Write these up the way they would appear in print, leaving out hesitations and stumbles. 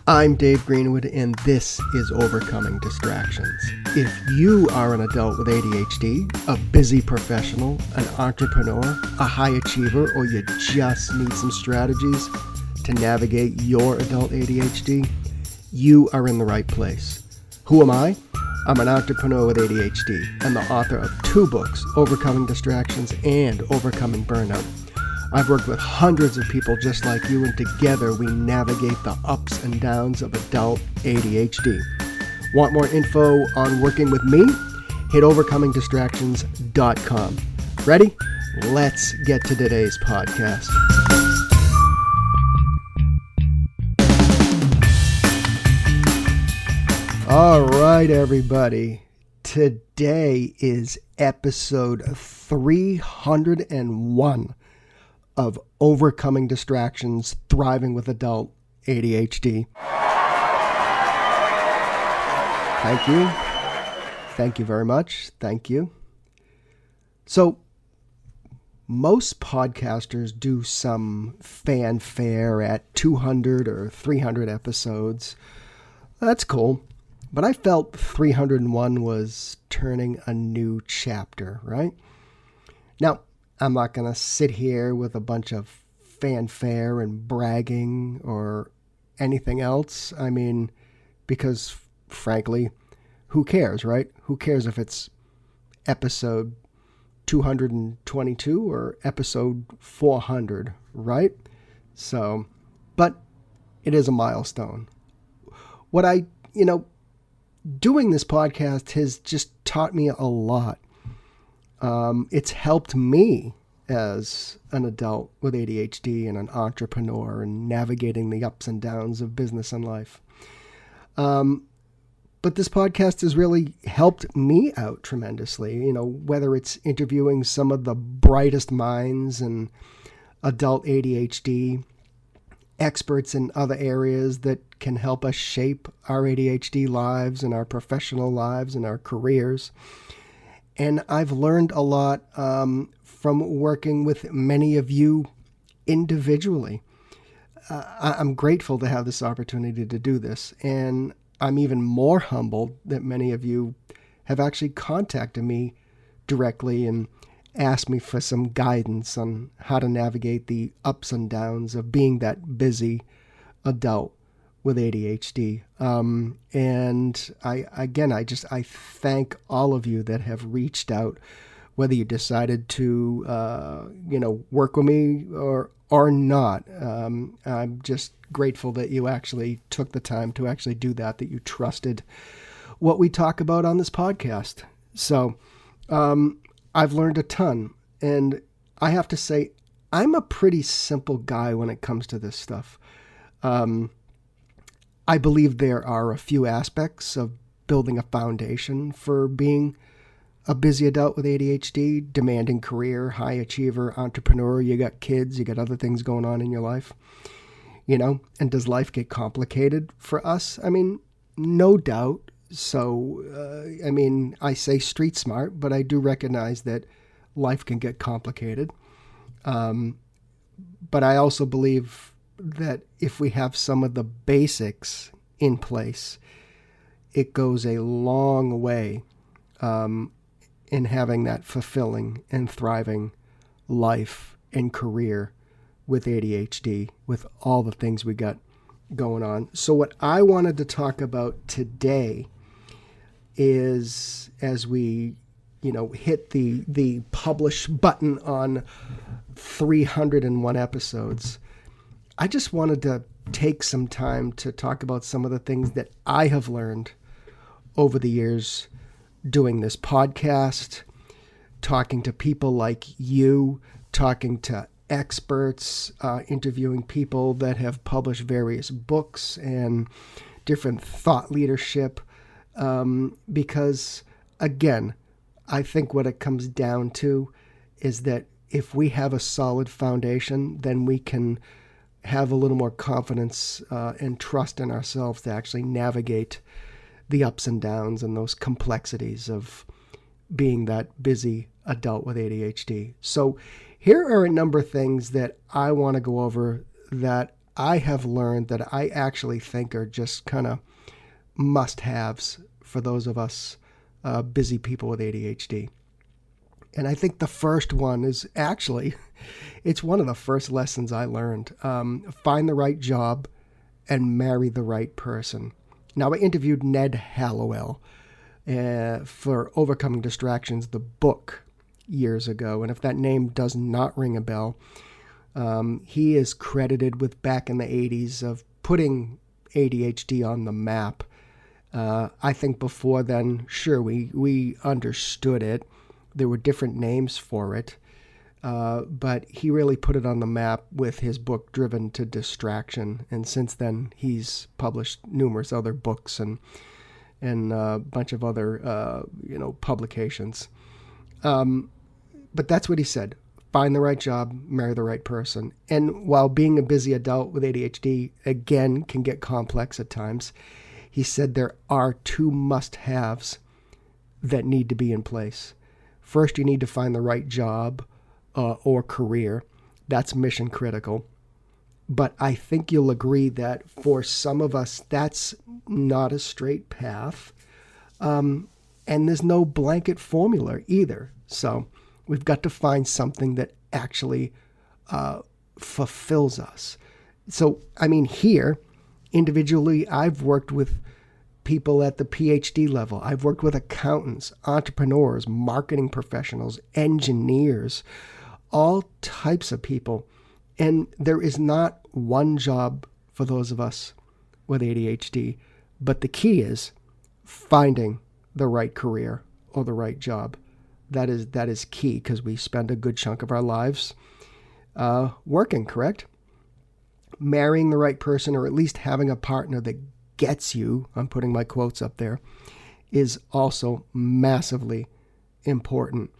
I'm Dave Greenwood, and this is Overcoming Distractions. If you are an adult with ADHD, a busy professional, an entrepreneur, a high achiever, or you just need some strategies to navigate your adult ADHD, you are in the right place. Who am I? I'm an entrepreneur with ADHD and the author of 2 books, Overcoming Distractions and Overcoming Burnout. I've worked with hundreds of people just like you, and together we navigate the ups and downs of adult ADHD. Want more info on working with me? Hit overcomingdistractions.com. Ready? Let's get to today's podcast. All right, everybody. Today is episode 301 of Overcoming Distractions, Thriving with Adult ADHD. Thank you. Thank you very much. Thank you. So, most podcasters do some fanfare at 200 or 300 episodes. That's cool. But I felt 301 was turning a new chapter, right? Now, I'm not going to sit here with a bunch of fanfare and bragging or anything else. I mean, because frankly, who cares, right? Who cares if it's episode 222 or episode 400, right? So, but it is a milestone. Doing this podcast has just taught me a lot. It's helped me as an adult with ADHD and an entrepreneur and navigating the ups and downs of business and life. But this podcast has really helped me out tremendously, whether it's interviewing some of the brightest minds in adult ADHD, experts in other areas that can help us shape our ADHD lives and our professional lives and our careers. And I've learned a lot from working with many of you individually. I'm grateful to have this opportunity to do this. And I'm even more humbled that many of you have actually contacted me directly and asked me for some guidance on how to navigate the ups and downs of being that busy adult with ADHD. And I thank all of you that have reached out, whether you decided to, work with me or not. I'm just grateful that you actually took the time to actually do that you trusted what we talk about on this podcast. So, I've learned a ton, and I have to say, I'm a pretty simple guy when it comes to this stuff. I believe there are a few aspects of building a foundation for being a busy adult with ADHD, demanding career, high achiever, entrepreneur. You got kids, you got other things going on in your life, and does life get complicated for us? I mean, no doubt. So, I say street smart, but I do recognize that life can get complicated. But I also believe that if we have some of the basics in place, it goes a long way in having that fulfilling and thriving life and career with ADHD, with all the things we got going on. So what I wanted to talk about today is, as we hit the publish button on 301 episodes, I just wanted to take some time to talk about some of the things that I have learned over the years doing this podcast, talking to people like you, talking to experts, interviewing people that have published various books and different thought leadership. Because, again, I think what it comes down to is that if we have a solid foundation, then we can have a little more confidence and trust in ourselves to actually navigate the ups and downs and those complexities of being that busy adult with ADHD. So here are a number of things that I want to go over that I have learned that I actually think are just kind of must-haves for those of us busy people with ADHD. And I think the first one is actually, it's one of the first lessons I learned. Find the right job and marry the right person. Now, I interviewed Ned Hallowell for Overcoming Distractions, the book, years ago. And if that name does not ring a bell, he is credited with, back in the 80s, of putting ADHD on the map. I think before then, sure, we understood it. There were different names for it. But he really put it on the map with his book, Driven to Distraction. And since then, he's published numerous other books and a bunch of other, publications. But that's what he said. Find the right job, marry the right person. And while being a busy adult with ADHD, again, can get complex at times, he said there are two must-haves that need to be in place. First, you need to find the right job or career. That's mission critical. But I think you'll agree that for some of us, that's not a straight path. And there's no blanket formula either. So we've got to find something that actually fulfills us. So, I mean, here, individually, I've worked with people at the PhD level. I've worked with accountants, entrepreneurs, marketing professionals, engineers, all types of people. And there is not one job for those of us with ADHD. But the key is finding the right career or the right job. That is key, because we spend a good chunk of our lives working, correct? Marrying the right person, or at least having a partner that gets you, I'm putting my quotes up there, is also massively important.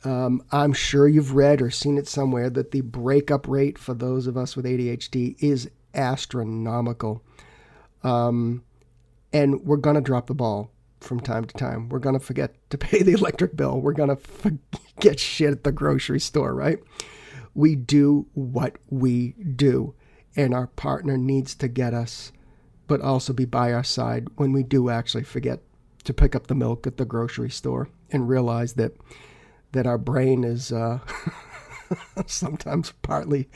I'm sure you've read or seen it somewhere that the breakup rate for those of us with ADHD is astronomical. And we're going to drop the ball from time to time. We're going to forget to pay the electric bill. We're going to forget shit at the grocery store, right? We do what we do, and our partner needs to get us, but also be by our side when we do actually forget to pick up the milk at the grocery store and realize that our brain is sometimes partly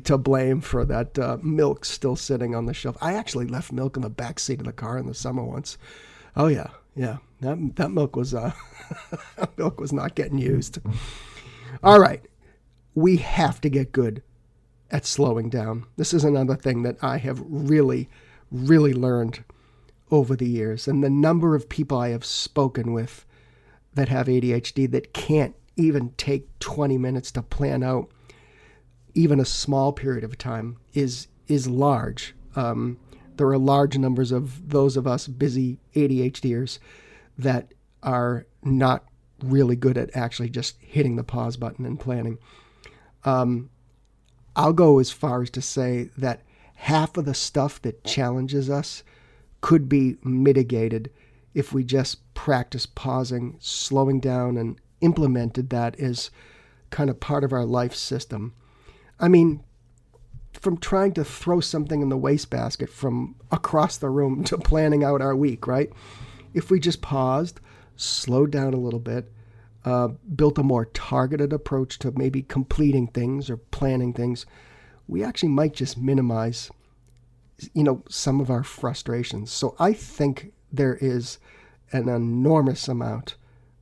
to blame for that milk still sitting on the shelf. I actually left milk in the back seat of the car in the summer once. Oh yeah. That milk was milk was not getting used. All right, we have to get good at slowing down. This is another thing that I have really learned over the years, and the number of people I have spoken with that have ADHD that can't even take 20 minutes to plan out even a small period of time is large. There are large numbers of those of us busy ADHDers that are not really good at actually just hitting the pause button and planning. I'll go as far as to say that half of the stuff that challenges us could be mitigated if we just practice pausing, slowing down, and implemented that as kind of part of our life system. I mean, from trying to throw something in the wastebasket from across the room to planning out our week, right? If we just paused, slowed down a little bit, built a more targeted approach to maybe completing things or planning things, we actually might just minimize, some of our frustrations. So I think there is an enormous amount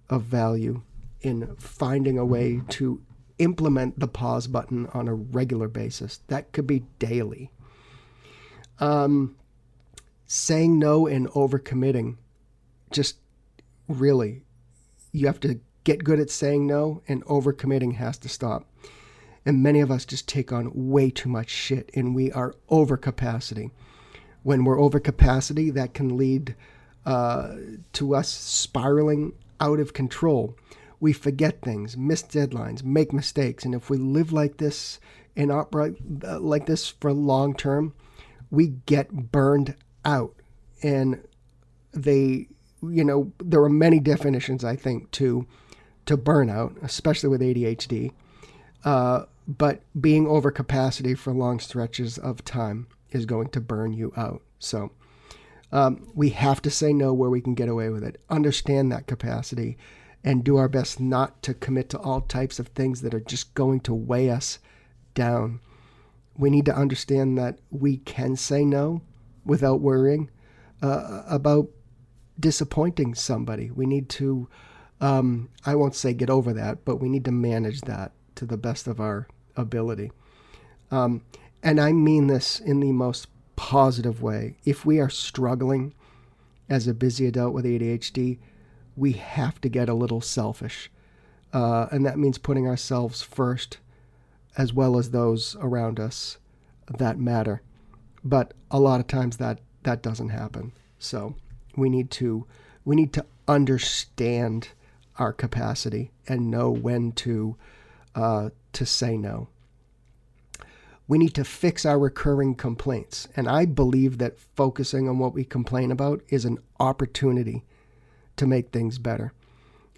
of value in finding a way to implement the pause button on a regular basis. That could be daily. Saying no and overcommitting, just really, you have to get good at saying no, and overcommitting has to stop. And many of us just take on way too much shit, and we are over capacity. When we're over capacity, that can lead to us spiraling out of control. We forget things, miss deadlines, make mistakes. And if we live like this and operate like this for long term, we get burned out. And there are many definitions, I think, to burnout, especially with ADHD. but being over capacity for long stretches of time is going to burn you out. So we have to say no where we can get away with it. Understand that capacity and do our best not to commit to all types of things that are just going to weigh us down. We need to understand that we can say no without worrying about disappointing somebody. We need to, I won't say get over that, but we need to manage that to the best of our ability. And I mean this in the most positive way. If we are struggling as a busy adult with ADHD, we have to get a little selfish. And that means putting ourselves first as well as those around us that matter. But a lot of times that doesn't happen. So we need to understand our capacity and know when to say no. We need to fix our recurring complaints. And I believe that focusing on what we complain about is an opportunity to make things better.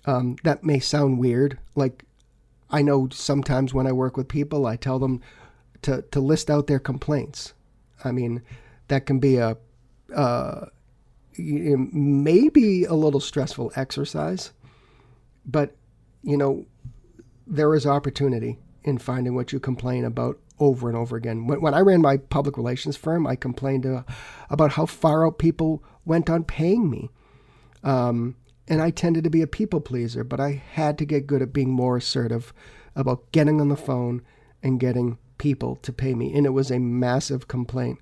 That may sound weird. Like, I know sometimes when I work with people, I tell them to list out their complaints. I mean, that can be maybe a little stressful exercise, but, there is opportunity in finding what you complain about over and over again. When I ran my public relations firm, I complained about how far out people went on paying me. And I tended to be a people pleaser, but I had to get good at being more assertive about getting on the phone and getting people to pay me. And it was a massive complaint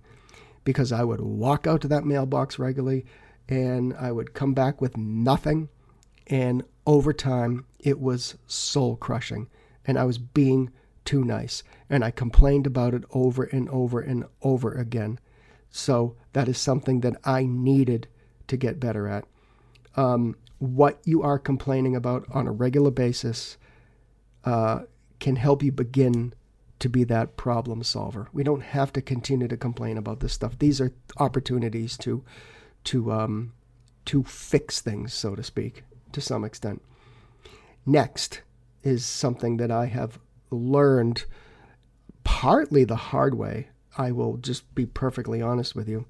because I would walk out to that mailbox regularly and I would come back with nothing. And over time, it was soul crushing. And I was being too nice. And I complained about it over and over and over again. So that is something that I needed to get better at. What you are complaining about on a regular basis can help you begin to be that problem solver. We don't have to continue to complain about this stuff. These are opportunities to fix things, so to speak, to some extent. Next is something that I have learned partly the hard way. I will just be perfectly honest with you.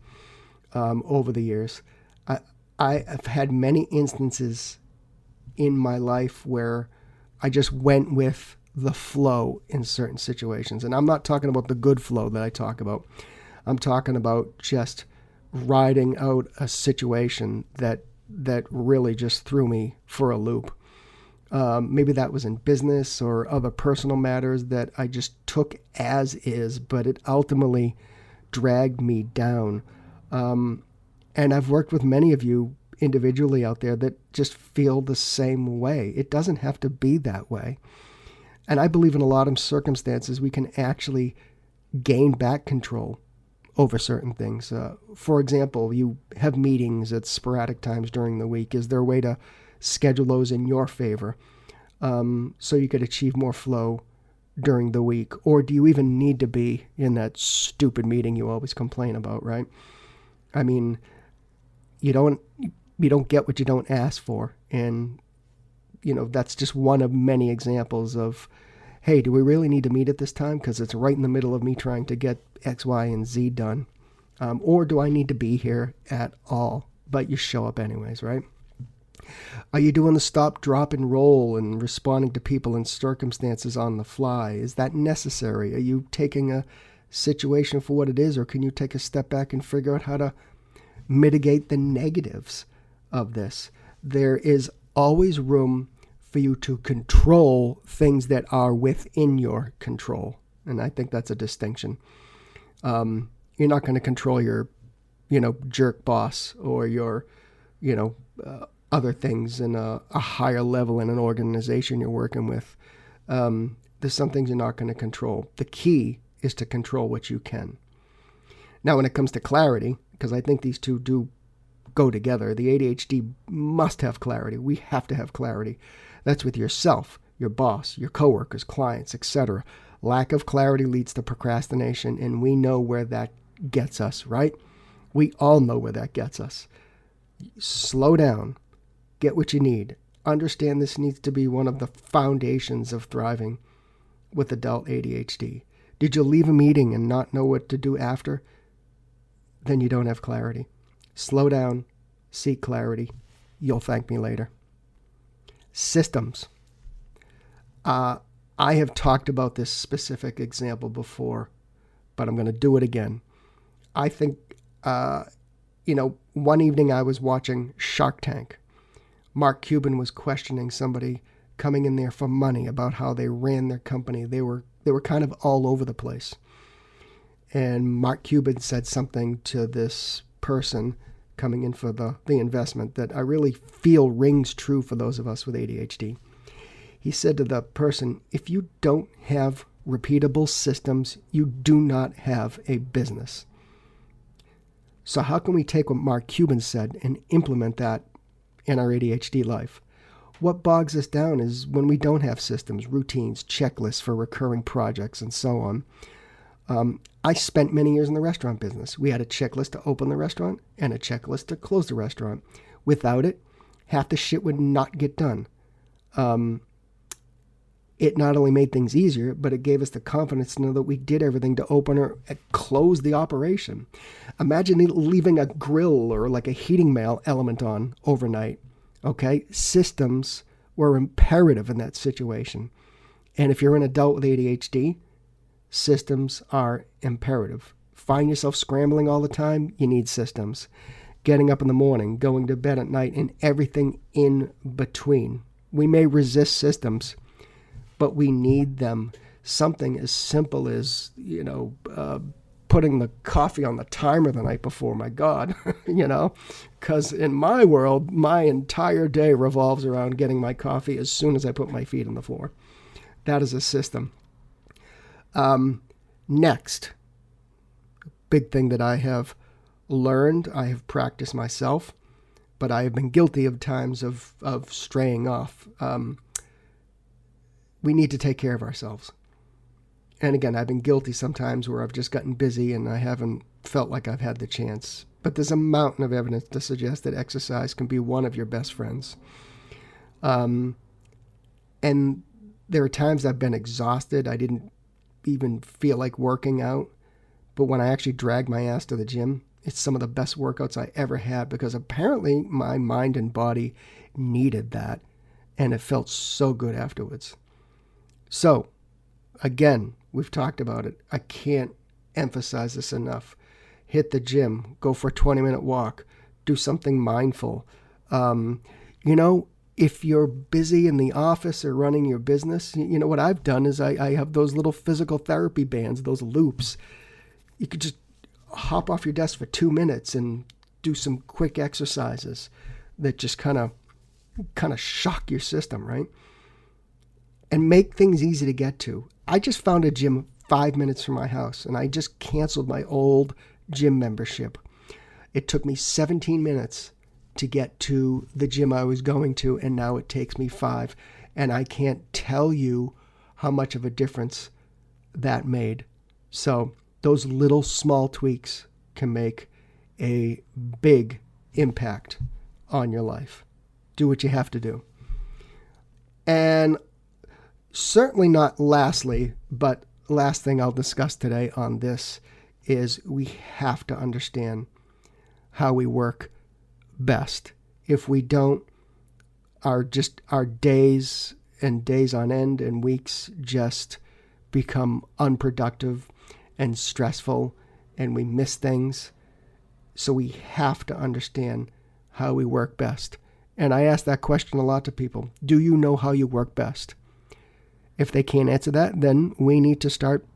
Over the years, I have had many instances in my life where I just went with the flow in certain situations. And I'm not talking about the good flow that I talk about. I'm talking about just riding out a situation that really just threw me for a loop. Maybe that was in business or other personal matters that I just took as is, but it ultimately dragged me down. And I've worked with many of you individually out there that just feel the same way. It doesn't have to be that way. And I believe in a lot of circumstances we can actually gain back control over certain things. For example, you have meetings at sporadic times during the week. Is there a way to schedule those in your favor so you could achieve more flow during the week? Or do you even need to be in that stupid meeting you always complain about, right? I mean, you don't get what you don't ask for. And, that's just one of many examples of, hey, do we really need to meet at this time? Because it's right in the middle of me trying to get X, Y, and Z done. Or do I need to be here at all? But you show up anyways, right? Are you doing the stop, drop, and roll and responding to people and circumstances on the fly? Is that necessary? Are you taking a situation for what it is, or can you take a step back and figure out how to mitigate the negatives of this? There is always room for you to control things that are within your control. And I think that's a distinction. You're not going to control your, jerk boss or your, other things in a higher level in an organization you're working with. There's some things you're not going to control. The key is to control what you can. Now, when it comes to clarity, because I think these two do go together, the ADHD must have clarity. We have to have clarity. That's with yourself, your boss, your coworkers, clients, etc. Lack of clarity leads to procrastination, and we know where that gets us, right? We all know where that gets us. Slow down. Get what you need. Understand this needs to be one of the foundations of thriving with adult ADHD? Did you leave a meeting and not know what to do after? Then you don't have clarity. Slow down, seek clarity. You'll thank me later. Systems. I have talked about this specific example before, but I'm going to do it again. I think, one evening I was watching Shark Tank. Mark Cuban was questioning somebody coming in there for money about how they ran their company. They were kind of all over the place. And Mark Cuban said something to this person coming in for the investment that I really feel rings true for those of us with ADHD. He said to the person, if you don't have repeatable systems, you do not have a business. So how can we take what Mark Cuban said and implement that in our ADHD life? What bogs us down is when we don't have systems, routines, checklists for recurring projects, and so on. I spent many years in the restaurant business. We had a checklist to open the restaurant and a checklist to close the restaurant. Without it, half the shit would not get done. It not only made things easier, but it gave us the confidence to know that we did everything to open or close the operation. Imagine leaving a grill or like a heating element on overnight. Okay? Systems were imperative in that situation. And if you're an adult with ADHD, systems are imperative. Find yourself scrambling all the time, you need systems. Getting up in the morning, going to bed at night, and everything in between. We may resist systems, but we need them. Something as simple as, putting the coffee on the timer the night before, my God, because in my world, my entire day revolves around getting my coffee as soon as I put my feet on the floor. That is a system. Next, big thing that I have learned, I have practiced myself, but I have been guilty of times of straying off. We need to take care of ourselves. And again, I've been guilty sometimes where I've just gotten busy and I haven't felt like I've had the chance. But there's a mountain of evidence to suggest that exercise can be one of your best friends. And there are times I've been exhausted. I didn't even feel like working out. But when I actually dragged my ass to the gym, it's some of the best workouts I ever had because apparently my mind and body needed that. And it felt so good afterwards. So, again, we've talked about it. I can't emphasize this enough. Hit the gym. Go for a 20-minute walk. Do something mindful. If you're busy in the office or running your business, what I've done is I have those little physical therapy bands, those loops. You could just hop off your desk for 2 minutes and do some quick exercises that just kind of shock your system, right? And make things easy to get to. I just found a gym 5 minutes from my house, and I just canceled my old gym membership. It took me 17 minutes to get to the gym I was going to, and now it takes me 5. And I can't tell you how much of a difference that made. So those little small tweaks can make a big impact on your life. Do what you have to do. And certainly not lastly, but last thing I'll discuss today on this is we have to understand how we work best. If we don't, our days and days on end and weeks just become unproductive and stressful, and we miss things. So we have to understand how we work best. And I ask that question a lot to people. Do you know how you work best? If they can't answer that, then we need to start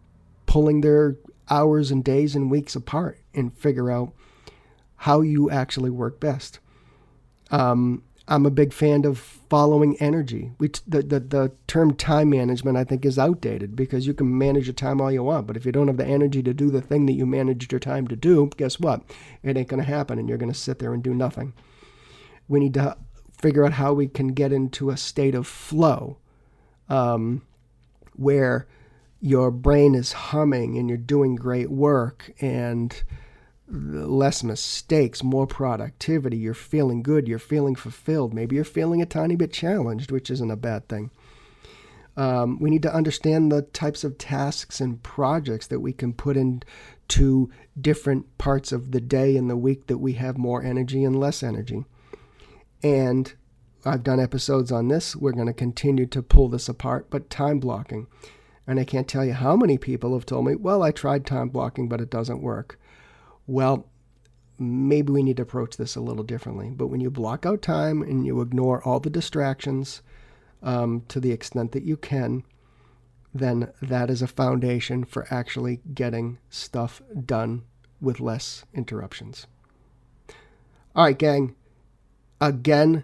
pulling their hours and days and weeks apart and figure out how you actually work best. I'm a big fan of following energy. The term time management, I think, is outdated because you can manage your time all you want. But if you don't have the energy to do the thing that you managed your time to do, guess what? It ain't going to happen, and you're going to sit there and do nothing. We need to figure out how we can get into a state of flow where your brain is humming and you're doing great work and less mistakes, more productivity. You're feeling good. You're feeling fulfilled. Maybe you're feeling a tiny bit challenged, which isn't a bad thing. We need to understand the types of tasks and projects that we can put into different parts of the day and the week that we have more energy and less energy. And I've done episodes on this. We're going to continue to pull this apart, but time blocking. And I can't tell you how many people have told me, well, I tried time blocking, but it doesn't work. Well, maybe we need to approach this a little differently. But when you block out time and you ignore all the distractions to the extent that you can, then that is a foundation for actually getting stuff done with less interruptions. All right, gang. Again,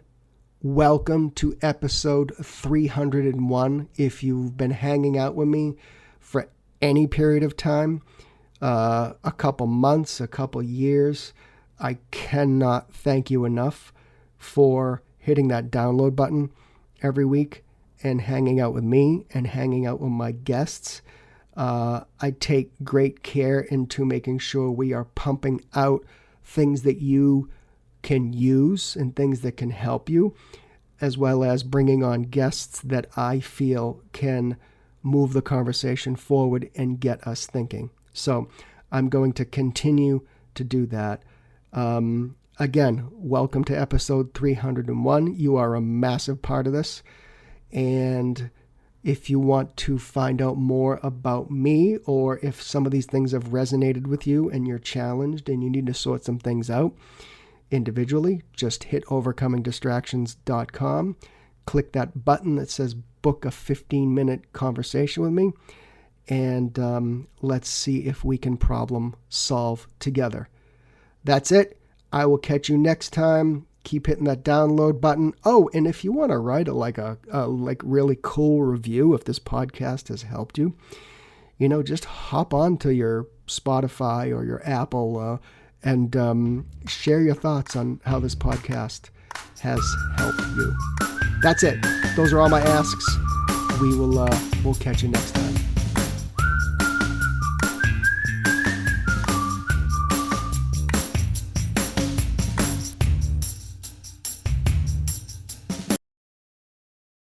welcome to episode 301. If you've been hanging out with me for any period of time, a couple months, a couple years, I cannot thank you enough for hitting that download button every week and hanging out with me and hanging out with my guests. I take great care into making sure we are pumping out things that you can use and things that can help you, as well as bringing on guests that I feel can move the conversation forward and get us thinking. So I'm going to continue to do that. Again, welcome to episode 301. You are a massive part of this. And if you want to find out more about me, or if some of these things have resonated with you and you're challenged and you need to sort some things out individually, just hit overcomingdistractions.com, click that button that says book a 15-minute conversation with me, and let's see if we can problem solve together. That's it. I will catch you next time. Keep hitting that download button. Oh, and if you want to write a really cool review, if this podcast has helped you, just hop on to your Spotify or your Apple and share your thoughts on how this podcast has helped you. That's it. Those are all my asks. We'll catch you next time.